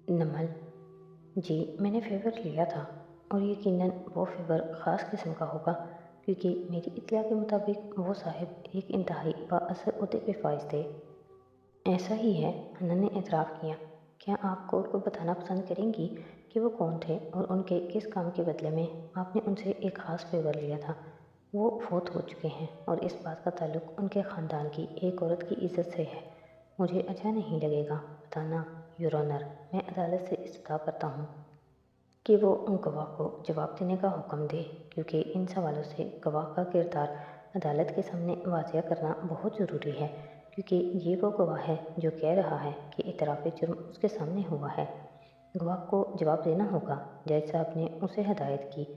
नमल। जी, मैंने फ़ेवर लिया था और यकीनन वो फ़ेवर ख़ास किस्म का होगा, क्योंकि मेरी इत्तला के मुताबिक वो साहिब एक इंतहाई बाअसर ओहदे पे फ़ाइज़ थे। ऐसा ही है, हन्ना ने एतराफ़ किया। क्या आप कोर्ट को बताना पसंद करेंगी कि वो कौन थे और उनके किस काम के बदले में आपने उनसे एक ख़ास फ़ेवर लिया था? वो फ़ौत हो चुके हैं और इस बात का ताल्लुक उनके ख़ानदान की एक औरत की इज़्ज़त से है। मुझे अच्छा नहीं लगेगा बताना, योर ऑनर। मैं अदालत से इस्तदा करता हूँ कि वो उन गवाह को जवाब देने का हुक्म दे, क्योंकि इन सवालों से गवाह का किरदार अदालत के सामने वाज़िया करना बहुत ज़रूरी है, क्योंकि ये वो गवाह है जो कह रहा है कि इतराफ़ जुर्म उसके सामने हुआ है। गवाह को जवाब देना होगा। जज साहब ने उसे हदायत की।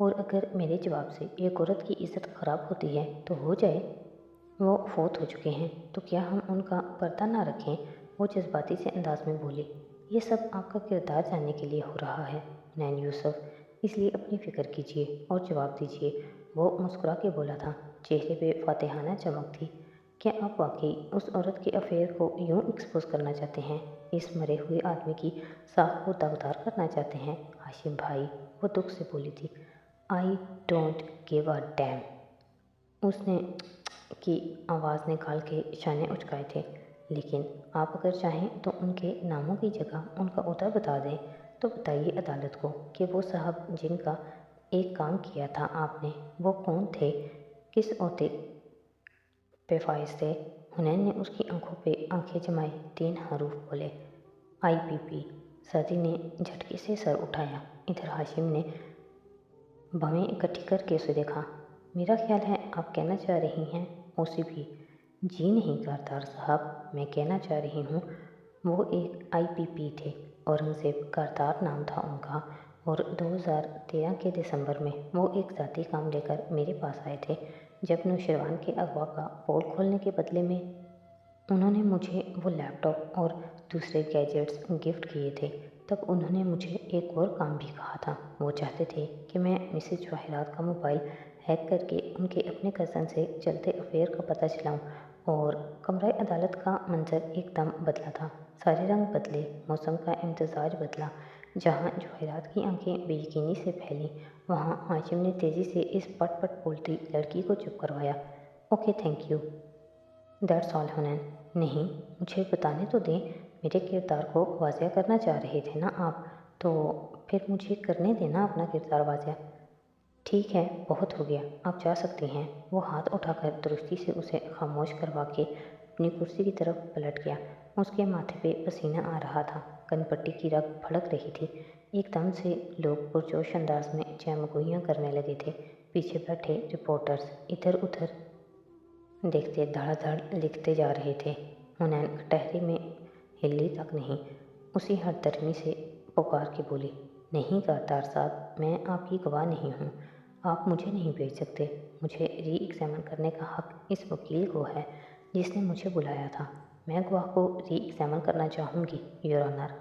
और अगर मेरे जवाब से एक औरत की इज़्ज़त ख़राब होती है तो हो जाए। वो फ़ौत हो चुके हैं तो क्या हम उनका पर्दा ना रखें? वो जज्बाती से अंदाज में बोली। ये सब आपका किरदार जानने के लिए हो रहा है नैन यूसुफ, इसलिए अपनी फ़िक्र कीजिए और जवाब दीजिए। वो मुस्कुरा के बोला था, चेहरे पे फातिहाना चमक थी। क्या आप वाकई उस औरत के अफेयर को यूं एक्सपोज करना चाहते हैं? इस मरे हुए आदमी की साख को दागदार करना चाहते हैं? हाशिम भाई, वो दुख से बोली थी। I don't give a dam. उसने की आवाज़ निकाल के शाने उचकाए थे। लेकिन आप अगर चाहें तो उनके नामों की जगह उनका ओहदा बता दें। तो बताइए अदालत को कि वो साहब जिनका एक काम किया था आपने, वो कौन थे, किस ओहदे पे फ़ाइज़ थे? हुनैन ने उसकी आंखों पे आंखें जमाए 3 हरूफ बोले, IPP। सादी ने झटके से सर उठाया। इधर हाशिम ने भवें इकट्ठी करके उसे देखा। मेरा ख्याल है आप कहना चाह रही हैं OCP। जी नहीं कारदार साहब, मैं कहना चाह रही हूँ वो एक IPP थे। औरंगज़ेब कारदार नाम था उनका। और 2013 के दिसंबर में वो एक ज़ाती काम लेकर मेरे पास आए थे। जब नौशरवान के अगवा का पोल खोलने के बदले में उन्होंने मुझे वो लैपटॉप और दूसरे गैजेट्स गिफ्ट किए थे, तब उन्होंने मुझे एक और काम भी कहा था। वो चाहते थे कि मैं मिसेस जवाहिरात का मोबाइल हैक करके उनके अपने कज़न से चलते अफेयर का पता चलाऊं। और कमरा अदालत का मंजर एकदम बदला था। सारे रंग बदले, मौसम का इम्तजाज बदला। जहाँ जवाहिरात की आंखें बेयकीनी से फैलीं, वहाँ हाशिम ने तेज़ी से इस पट पट बोलती लड़की को चुप करवाया। Okay, thank you, that's all Hunain. नहीं, मुझे बताने तो दें। मेरे किरदार को वाज़िया करना चाह रहे थे ना आप, तो फिर मुझे करने देना अपना किरदार वाज़िया। ठीक है, बहुत हो गया, आप जा सकती हैं। वो हाथ उठाकर दुरुस्ती से उसे खामोश करवा के अपनी कुर्सी की तरफ पलट गया। उसके माथे पे पसीना आ रहा था, कनपट्टी की रग फड़क रही थी। एकदम से लोग पुरजोश अंदाज में जयमगोइयाँ करने लगे थे। पीछे बैठे रिपोर्टर्स इधर उधर देखते धड़ाधड़ लिखते जा रहे थे। हुनैन कटहरे में हिल्ली तक नहीं। उसी हड़दर्मी से पुकार के बोली, नहीं कारदार साहब, मैं आपकी गवाह नहीं हूँ। आप मुझे नहीं भेज सकते। मुझे री एग्जामिन करने का हक इस वकील को है जिसने मुझे बुलाया था। मैं गवाह को री एग्जामिन करना चाहूँगी, योर ऑनर।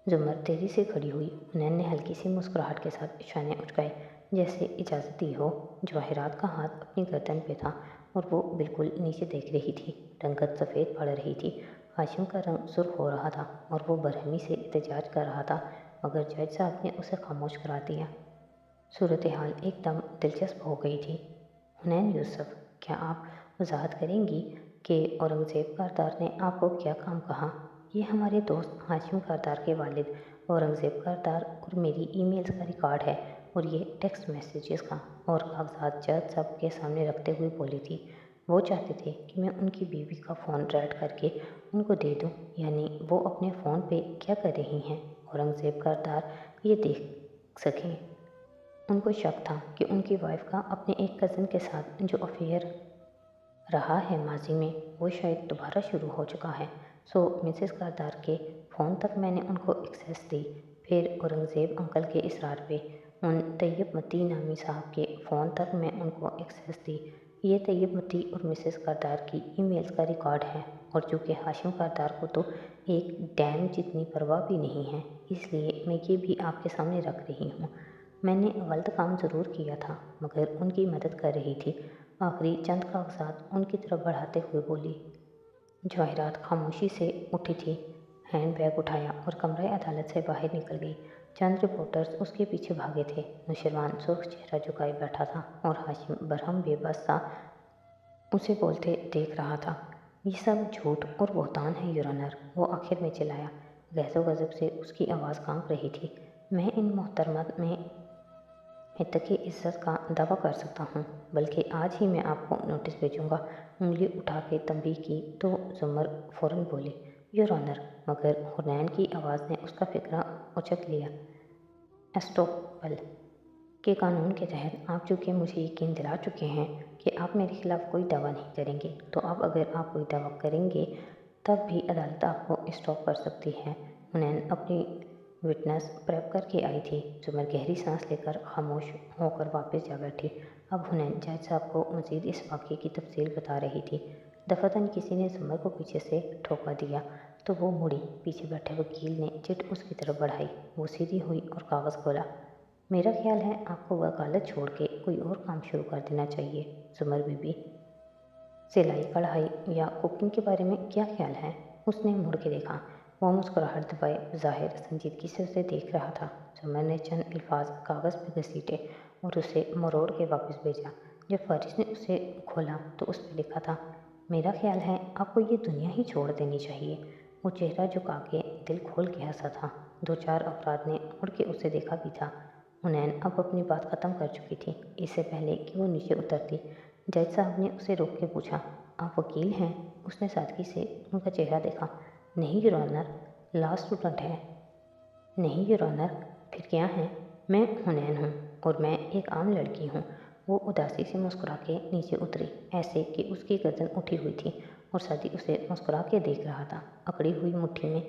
जुमर तेज़ी से खड़ी हुई। हुनैन ने हल्की सी मुस्कुराहट के साथ इशारे उचकाए, जैसे इजाज़त दी हो। जवाहिरात का हाथ अपनी गर्दन पे था और वो बिल्कुल नीचे देख रही थी। रंगत सफ़ेद पड़ रही थी। हाशिम का रंग सुर्ख हो रहा था और वो बरहमी से एहतजाज कर रहा था, मगर जज साहब ने उसे खामोश करा दिया। सूरत हाल एकदम दिलचस्प हो गई थी। हुनैन यूसुफ, क्या आप वजाहत करेंगी कि औरंगज़ेब कारदार ने आपको क्या काम कहा? ये हमारे दोस्त हाशिम कारदार के वालिद औरंगज़ेब कारदार और मेरी ईमेल्स का रिकॉर्ड है, और ये टेक्स्ट मैसेजेस का और कागजात जज साहब के सामने रखते हुए बोली थी। वो चाहते थे कि मैं उनकी बीवी का फ़ोन रेड करके उनको दे दूं, यानी वो अपने फ़ोन पे क्या कर रही हैं औरंगज़ेब कारदार ये देख सकें। उनको शक था कि उनकी वाइफ का अपने एक कज़न के साथ जो अफेयर रहा है माजी में, वो शायद दोबारा शुरू हो चुका है। सो मिसेस कारदार के फ़ोन तक मैंने उनको एक्सेस दी। फिर औरंगज़ेब अंकल के इसरार पे उन तैयब मती नामी साहब के फ़ोन तक मैं उनको एक्सेस दी। ये तैयब मती और मिसेस कारदार की ईमेल्स का रिकॉर्ड है, और चूँकि हाशिम कारदार को तो एक डैम जितनी परवाह भी नहीं है, इसलिए मैं ये भी आपके सामने रख रही हूँ। मैंने गलत काम ज़रूर किया था, मगर उनकी मदद कर रही थी। आखिरी चंद कागजात उनकी तरफ बढ़ाते हुए बोली। जवाहिरात खामोशी से उठी थी। हैंड बैग उठाया और कमरा अदालत से बाहर निकल गई। चंद रिपोर्टर्स उसके पीछे भागे थे। नुशरवान सुर्ख चेहरा झुकाए बैठा था और हाशिम बरहम बेबस सा उसे बोलते देख रहा था। ये सब झूठ और बहतान है योर ऑनर, वो आखिर में चिल्लाया। गैसो गजब से उसकी आवाज़ कांप रही थी। मैं इन मोहतरमत में इत्तकी इज्जत का दावा कर सकता हूँ, बल्कि आज ही मैं आपको नोटिस भेजूँगा। उंगली उठा के तंबीह की तो जुमर फ़ौरन बोली, योर ऑनर, मगर हुनैन की आवाज़ ने उसका फिक्रा उचक लिया। एस्टोपल के कानून के तहत आप चूँकि मुझे यकीन दिला चुके हैं कि आप मेरे खिलाफ़ कोई दावा नहीं करेंगे, तो अब अगर आप कोई दावा करेंगे तब भी अदालत आपको स्टॉप कर सकती है। हुनैन अपनी विटनेस प्रेप करके आई थी। जुमर गहरी सांस लेकर खामोश होकर वापस जा बैठी। अब हुनैन जज साहब को मज़ीद इस वाक़ये की तफसील बता रही थी। दफ़ातन किसी ने जुमर को पीछे से ठोका दिया तो वो मुड़ी। पीछे बैठे वकील ने चिट उसकी तरफ बढ़ाई। वो सीधी हुई और कागज़ खोला। मेरा ख्याल है आपको वकालत छोड़ के कोई और काम शुरू कर देना चाहिए जुमर बीबी। सिलाई कढ़ाई या कुकिंग के बारे में क्या ख्याल है? उसने मुड़ के देखा। वह मुस्कुराहट दबाए ज़ाहिर संजीदगी से उसे देख रहा था। जुमर ने चंद अल्फाज कागज़ पे घसीटे और उसे मरोड़ के वापस भेजा। जब फारिस ने उसे खोला तो उस पर लिखा था, मेरा ख्याल है आपको ये दुनिया ही छोड़ देनी चाहिए। वो चेहरा झुका के दिल खोल के हंसा था। 2-4 अफराद ने मुड़ के उसे देखा भी था। हुनैन अब अपनी बात ख़त्म कर चुकी थी। इससे पहले कि वो नीचे उतरती, जज साहब ने उसे रोक के पूछा, आप वकील हैं? उसने सादगी से उनका चेहरा देखा। नहीं योर ऑनर, लॉ स्टूडेंट है। नहीं योर ऑनर, फिर क्या है? मैं हुनैन हूँ और मैं एक आम लड़की हूँ। वो उदासी से मुस्कुरा के नीचे उतरी, ऐसे कि उसकी गर्दन उठी हुई थी और सादी उसे मुस्कुरा के देख रहा था। अकड़ी हुई मुट्ठी में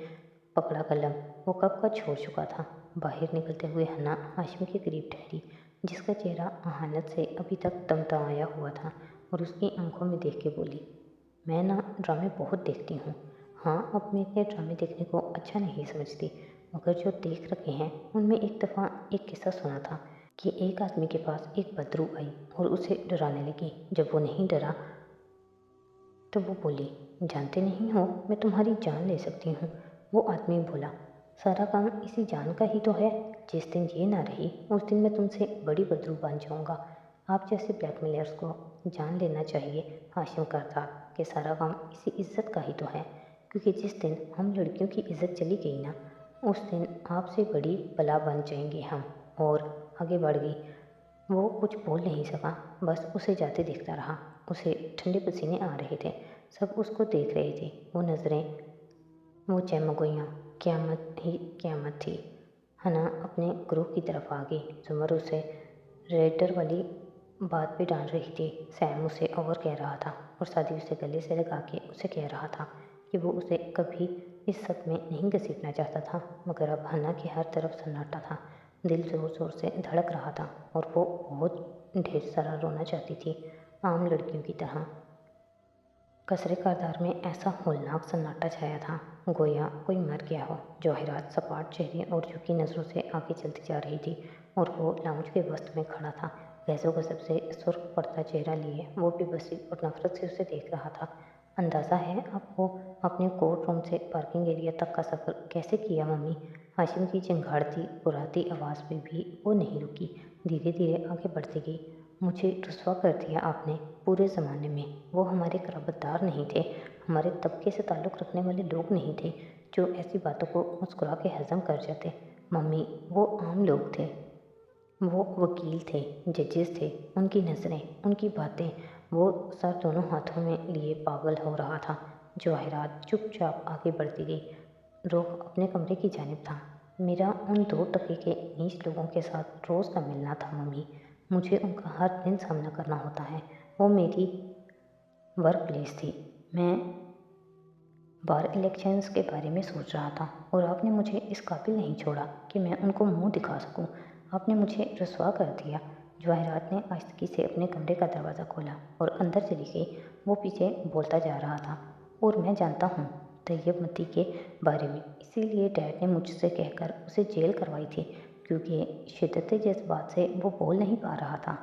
पकड़ा कलम वो कब का छोड़ चुका था। बाहर निकलते हुए हन्ना हाशिम के करीब ठहरी, जिसका चेहरा अहानत से अभी तक तमतमाया हुआ था, और उसकी आंखों में देख के बोली, मैं ना ड्रामे बहुत देखती हूँ। हाँ, अब मैं इतने ड्रामे देखने को अच्छा नहीं समझती, मगर जो देख रखे हैं उनमें एक दफ़ा एक किस्सा सुना था कि एक आदमी के पास एक बदरू आई और उसे डराने लगी। जब वो नहीं डरा तो वो बोली, जानते नहीं हो मैं तुम्हारी जान ले सकती हूँ। वो आदमी बोला, सारा काम इसी जान का ही तो है। जिस दिन ये ना रही उस दिन मैं तुमसे बड़ी बदरू बन जाऊँगा। आप जैसे ब्लैकमेलर्स को जान लेना चाहिए हाशिम करतार कि सारा काम इसी इज्जत का ही तो है, क्योंकि जिस दिन हम लड़कियों की इज्जत चली गई ना, उस दिन आपसे बड़ी बला बन जाएंगे हम। और आगे बढ़ गई। वो कुछ बोल नहीं सका, बस उसे जाते देखता रहा। उसे ठंडे पसीने आ रहे थे। सब उसको देख रहे थे। वो नज़रें वो चमक क़यामत ही क़यामत थी। हना अपने ग्रुप की तरफ आ गई। जुमर उसे रेडर वाली बात पे डांट रही थी। सैम उसे और कह रहा था और सादी उसे गले से लगा के उसे कह रहा था कि वो उसे कभी इस सब में नहीं घसीटना चाहता था, मगर अब हना के हर तरफ सन्नाटा था। दिल ज़ोर ज़ोर से धड़क रहा था और वो बहुत ढेर सारा रोना चाहती थी, आम लड़कियों की तरह। कसरे कारदार में ऐसा होलनाक सन्नाटा छाया था, गोया कोई मर गया हो। जवाहिरात सपाट चेहरे और झुकी नज़रों से आगे चलती जा रही थी और वो लाउंज के वस्त में खड़ा था, गैसो गजब से सुर्ख पड़ता चेहरा लिए। वो बेबसी और नफरत से उसे देख रहा था। अंदाज़ा है आपको अपने कोर्ट रूम से पार्किंग एरिया तक का सफ़र कैसे किया मम्मी? हाशिम की चिंगाड़ती बुराती आवाज़ पे भी वो नहीं रुकी, धीरे धीरे आगे बढ़ती गई। मुझे रुसवा कर दिया आपने पूरे ज़माने में। वो हमारे क़राबतदार नहीं थे, हमारे तबके से ताल्लुक़ रखने वाले लोग नहीं थे जो ऐसी बातों को मुस्कुरा के हज़म कर जाते। मम्मी, वो आम लोग थे। वो वकील थे, जजेस थे। उनकी नज़रें, उनकी बातें। वो सर दोनों हाथों में लिए पागल हो रहा था। जवाहिरात चुपचाप आगे बढ़ती गई। रुख अपने कमरे की जानिब था। मेरा उन 2 टके के नीच लोगों के साथ रोज़ का मिलना था मम्मी। मुझे उनका हर दिन सामना करना होता है। वो मेरी वर्क प्लेस थी। मैं बार इलेक्शंस के बारे में सोच रहा था और आपने मुझे इस काबिल नहीं छोड़ा कि मैं उनको मुंह दिखा सकूं। आपने मुझे रुसवा कर दिया। जवाहिरात ने आहिस्तगी से अपने कमरे का दरवाज़ा खोला और अंदर चली गई। वो पीछे बोलता जा रहा था, और मैं जानता हूँ तैयब मती के बारे में, इसीलिए डैड ने मुझसे कहकर उसे जेल करवाई थी, क्योंकि शिद्दत जज्बात से वो बोल नहीं पा रहा था।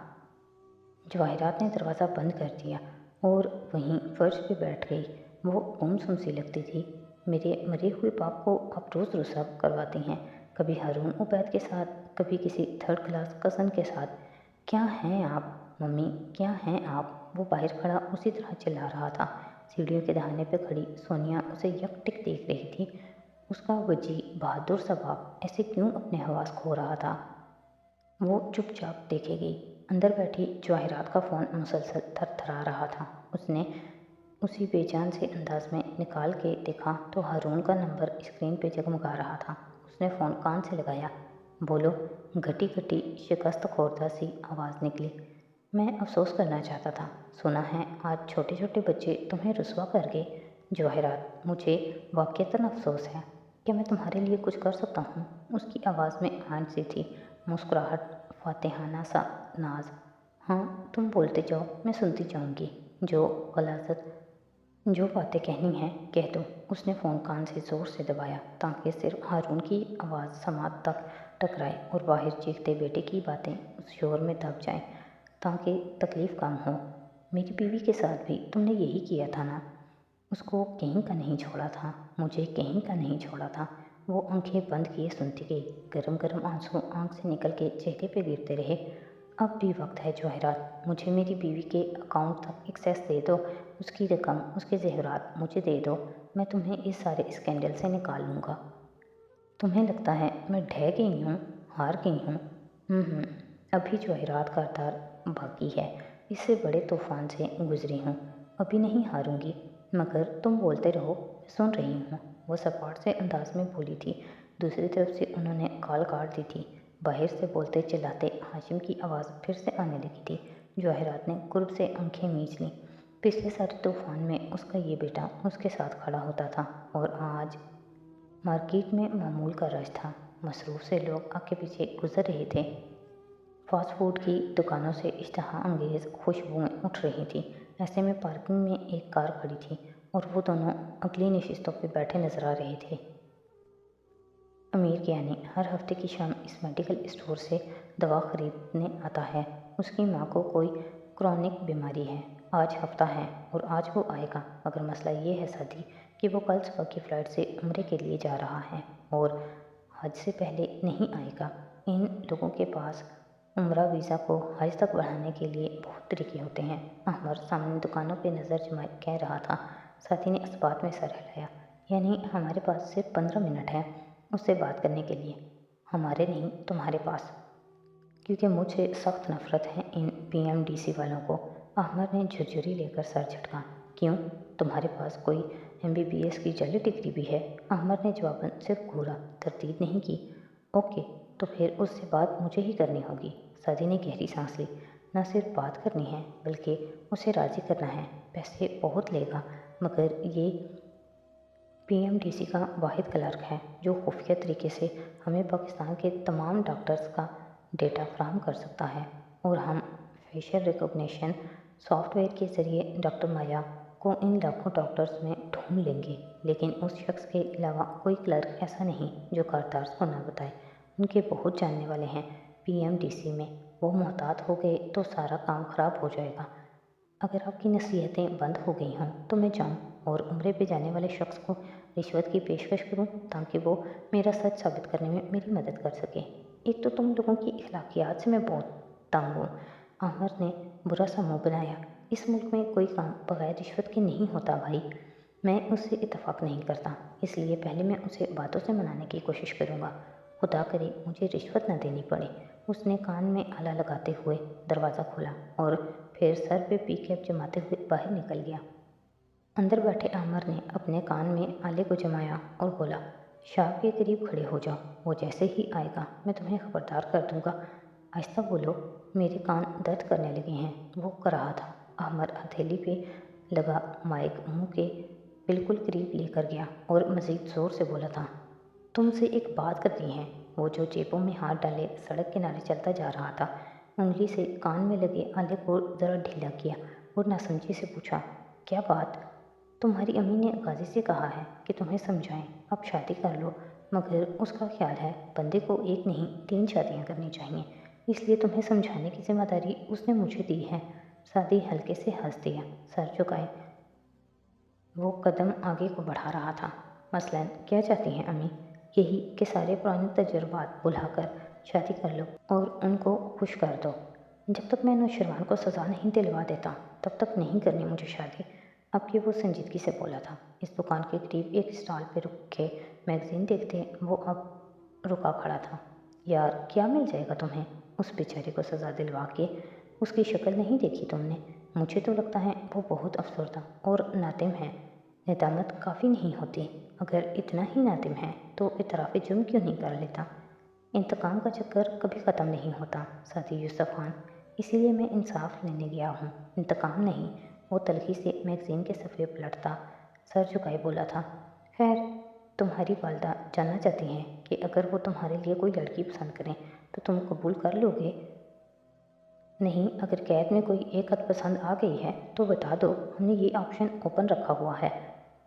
जवाहिरात ने दरवाज़ा बंद कर दिया और वहीं फर्श पे बैठ गई। वो गुमसुम सी लगती थी। میرے مرے ہوئے باپ کو آپ روز روزہ کرواتی ہیں، کبھی ہارون عبید کے ساتھ، کبھی کسی تھرڈ کلاس کزن کے ساتھ۔ کیا ہیں آپ ممی، کیا ہیں آپ؟ وہ باہر کھڑا اسی طرح چلا رہا تھا۔ سیڑھیوں کے دہانے پہ کھڑی سونیا اسے یکٹک دیکھ رہی تھی۔ اس کا وجیح بہادر سا باپ ایسے کیوں اپنے حواس کھو رہا تھا؟ وہ چپ چاپ دیکھے گئی۔ اندر بیٹھی جواہرات کا فون مسلسل تھر تھرا رہا تھا۔ اس نے اسی بے جان سے انداز میں نکال کے دیکھا تو ہارون کا نمبر اسکرین پہ جگمگا رہا تھا۔ اس نے فون کان سے لگایا۔ بولو، گھٹی گھٹی شکست خوردہ سی آواز نکلی۔ میں افسوس کرنا چاہتا تھا، سنا ہے آج چھوٹے چھوٹے بچے تمہیں رسوا کر گئے۔ جواہرات، مجھے واقعتاً افسوس ہے۔ کیا میں تمہارے لیے کچھ کر سکتا ہوں؟ اس کی آواز میں آہٹ سی تھی، مسکراہٹ، فاتحانہ سا ناز۔ ہاں، تم بولتے جاؤ، میں سنتی جاؤں گی۔ جو غلاظت، جو باتیں کہنی ہیں کہہ دو۔ اس نے فون کان سے زور سے دبایا تاکہ صرف ہارون کی آواز سماعت تک ٹکرائے اور باہر چیختے بیٹے کی باتیں اس شور میں دب جائیں تاکہ تکلیف کم ہو۔ میری بیوی کے ساتھ بھی تم نے یہی کیا تھا نا؟ اس کو کہیں کا نہیں چھوڑا تھا، مجھے کہیں کا نہیں چھوڑا تھا۔ وہ آنکھیں بند کیے سنتی گئی۔ گرم گرم آنسو آنکھ سے نکل کے چہرے پہ گرتے رہے۔ اب بھی وقت ہے جواہرات، مجھے میری بیوی کے اکاؤنٹ تک ایکسیس دے دو، اس کی رقم، اس کے زیورات مجھے دے دو، میں تمہیں اس سارے اسکینڈل سے نکال لوں گا۔ تمہیں لگتا ہے میں ڈھہ گئی ہوں، ہار گئی ہوں؟ ابھی جواہرات کا دار باقی ہے، اس سے بڑے طوفان سے گزری ہوں، ابھی نہیں ہاروں گی۔ مگر تم بولتے رہو، میں سن رہی ہوں، وہ سپاٹ سے انداز میں بولی تھی۔ دوسری طرف سے انہوں نے کال کاٹ دی تھی۔ باہر سے بولتے چلاتے ہاشم کی آواز پھر سے آنے لگی تھی۔ جواہرات نے قرب سے آنکھیں میچ لیں۔ پچھلے سارے طوفان میں اس کا یہ بیٹا اس کے ساتھ کھڑا ہوتا تھا اور آج مارکیٹ میں معمول کا رش تھا۔ مصروف سے لوگ آگے پیچھے گزر رہے تھے۔ فاسٹ فوڈ کی دکانوں سے اشتہا انگیز خوشبوئیں اٹھ رہی تھیں۔ ایسے میں پارکنگ میں ایک کار کھڑی تھی اور وہ دونوں اگلی نشستوں پہ بیٹھے نظر آ رہے تھے۔ امیر کیانی ہر ہفتے کی شام اس میڈیکل اسٹور سے دوا خریدنے آتا ہے۔ اس کی ماں کو کوئی کرونک بیماری ہے۔ آج ہفتہ ہے اور آج وہ آئے گا، مگر مسئلہ یہ ہے سادی کہ وہ کل صبح کی فلائٹ سے عمرے کے لیے جا رہا ہے اور حج سے پہلے نہیں آئے گا۔ ان لوگوں کے پاس عمرہ ویزا کو حج تک بڑھانے کے لیے بہت طریقے ہوتے ہیں۔ احمر سامنے دکانوں پہ نظر جمائے کہہ رہا تھا۔ ساتھی نے اس بات میں سر ہلایا۔ یعنی ہمارے پاس صرف 15 منٹ ہیں اس سے بات کرنے کے لیے؟ ہمارے نہیں، تمہارے پاس، کیونکہ مجھ سے سخت نفرت ہے ان PMDC والوں کو۔ احمر نے جھرجھری لے کر سر جھٹکا۔ کیوں، تمہارے پاس کوئی MBBS کی جعلی ڈگری بھی ہے؟ احمر نے جواباً صرف گھورا، تردید نہیں کی۔ اوکے، تو پھر اس سے بات مجھے ہی کرنی ہوگی۔ سادی نے گہری سانس لی۔ نہ صرف بات کرنی ہے بلکہ اسے راضی کرنا ہے۔ پیسے بہت لے گا، مگر یہ PMDC کا واحد کلرک ہے جو خفیہ طریقے سے ہمیں پاکستان کے تمام ڈاکٹرز کا ڈیٹا فراہم کر سکتا ہے اور ہم فیشل ریکگنیشن سافٹ ویئر کے ذریعے ڈاکٹر مایا کو ان لاکھوں ڈاکٹرز میں ڈھونڈ لیں گے۔ لیکن اس شخص کے علاوہ کوئی کلرک ایسا نہیں جو کاردارز کو نہ بتائے۔ ان کے بہت جاننے والے ہیں PMDC میں۔ وہ محتاط ہو گئے تو سارا کام خراب ہو جائے گا۔ اگر آپ کی نصیحتیں بند ہو گئی ہوں تو میں جاؤں اور عمرے پہ جانے والے شخص کو رشوت کی پیشکش کروں تاکہ وہ میرا سچ ثابت کرنے میں میری مدد کر سکے۔ ایک تو تم لوگوں کی اخلاقیات سے میں بہت تنگ ہوں۔ احمد نے برا سا منہ بنایا۔ اس ملک میں کوئی کام بغیر رشوت کے نہیں ہوتا بھائی۔ میں اس سے اتفاق نہیں کرتا، اس لیے پہلے میں اسے باتوں سے منانے کی کوشش کروں گا۔ خدا کرے مجھے رشوت نہ دینی پڑے۔ اس نے کان میں آلہ لگاتے ہوئے دروازہ کھولا اور پھر سر پہ پی کیپ جماتے ہوئے باہر نکل گیا۔ اندر بیٹھے احمد نے اپنے کان میں آلے کو جمایا اور بولا، شاپ کے قریب کھڑے ہو جاؤ، وہ جیسے ہی آئے گا میں تمہیں خبردار کر دوں گا۔ آہستہ بولو، میرے کان درد کرنے لگے ہیں، وہ کر رہا تھا۔ احمد ہتھیلی پہ لگا مائک منہ کے بالکل قریب لے کر گیا اور مزید زور سے بولا تھا، تم سے ایک بات کرنی ہے۔ وہ جو جیبوں میں ہاتھ ڈالے سڑک کنارے چلتا جا رہا تھا، انگلی سے کان میں لگے آلے کو ذرا ڈھیلا کیا اور ناسمجھی سے پوچھا، کیا بات؟ تمہاری امی نے غازی سے کہا ہے کہ تمہیں سمجھائیں اب شادی کر لو، مگر اس کا خیال ہے بندے کو ایک نہیں 3 شادیاں کرنی چاہیے، اس لیے تمہیں سمجھانے کی ذمہ داری اس نے مجھے دی ہے۔ سادی ہلکے سے ہنس دیا، سر جھکائے وہ قدم آگے کو بڑھا رہا تھا۔ مثلاً کیا چاہتی ہیں امی؟ یہی کہ سارے پرانے تجربات بھلا کر شادی کر لو اور ان کو خوش کر دو۔ جب تک میں نوشروان کو سزا نہیں دلوا دیتا تب تک نہیں کرنی مجھے شادی۔ اب کہ وہ سنجیدگی سے بولا تھا۔ اس دکان کے قریب ایک اسٹال پہ رک کے میگزین دیکھتے وہ اب رکا کھڑا تھا۔ یار کیا مل جائے گا تمہیں اس بیچارے کو سزا دلوا کے؟ اس کی شکل نہیں دیکھی تم نے؟ مجھے تو لگتا ہے وہ بہت افسردہ اور نادم ہے۔ ندامت کافی نہیں ہوتی؟ اگر اتنا ہی نادم ہے تو اعتراف جرم کیوں نہیں کر لیتا؟ انتقام کا چکر کبھی ختم نہیں ہوتا ساتھی یوسف خان، اسی لیے میں انصاف لینے گیا ہوں، انتقام نہیں۔ وہ تلخی سے میگزین کے صفحے پلٹتا سر جھکائے بولا تھا۔ خیر، تمہاری والدہ جاننا چاہتی ہیں کہ اگر وہ تمہارے لیے کوئی لڑکی پسند کریں تو تم قبول کر لو گے؟ نہیں، اگر قید میں کوئی ایک حد پسند آ گئی ہے تو بتا دو، ہم نے یہ آپشن اوپن رکھا ہوا ہے۔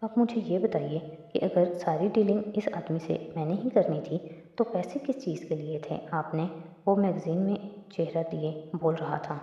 اب مجھے یہ بتائیے کہ اگر ساری ڈیلنگ اس آدمی سے میں نے ہی کرنی تھی تو پیسے کس چیز کے لیے تھے آپ نے؟ وہ میگزین میں چہرہ دیے بول رہا تھا۔